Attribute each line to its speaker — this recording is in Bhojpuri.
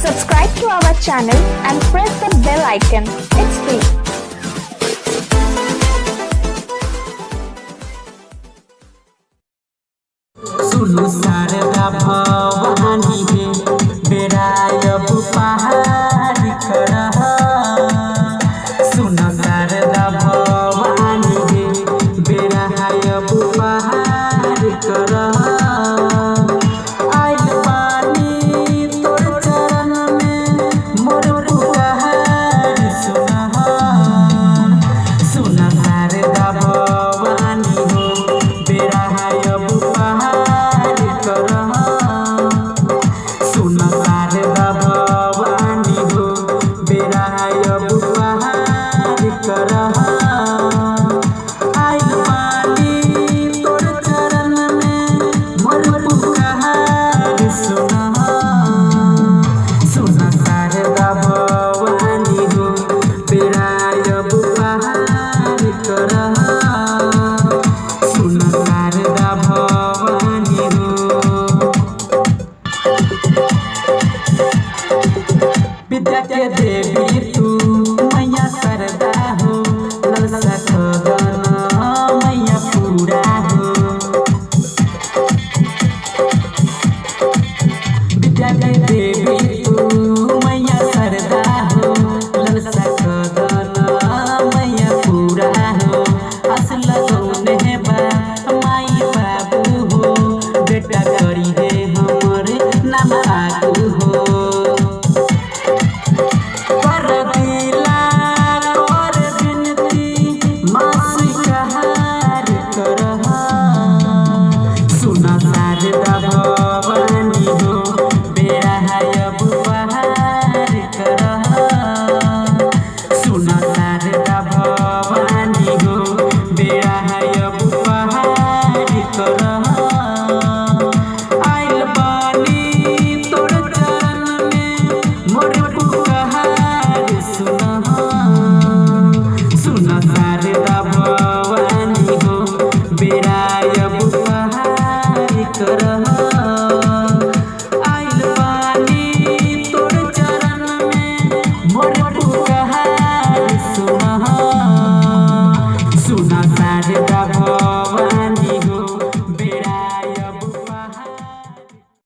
Speaker 1: Subscribe to our channel and press the bell icon. It's free.
Speaker 2: सुनु शारदा भवानी हे बेरायब पहाड़ करह सुनु शारदा भवानी हे बेरायब पहाड़ करह आइल पानी तोर चरण में मोर पुकार सुनह सुनु शारदा भवानी हो बेरायब पहाड़ करह सुनु शारदा भवानी हो बेरायब पहाड़ करह आइल पानी तोर चरण में मोर पुकार सुनह सुनु शारदा भवानी हो बेरायब पहाड़ करह सुनु शारदा भवानी हो विद्या के देवी तू मैया शारदा हो ललसा खगन मैया पूरा हो विद्या के देवी तू मैया शारदा हो ललसा खगन मैया पूरा हो अस लगौने बा माई बाबू हो बेटा करी हे हमर नाम आगू हो कर दिला कर बिनती मासी कहार करह सुनु शारदा भवानी हो बेरायब पहाड़ करह सुनु शारदा भवानी हो बेरायब पहाड़ करह आइल बानी तोर चरण में मोर पुकार सुनह सुनु शारदा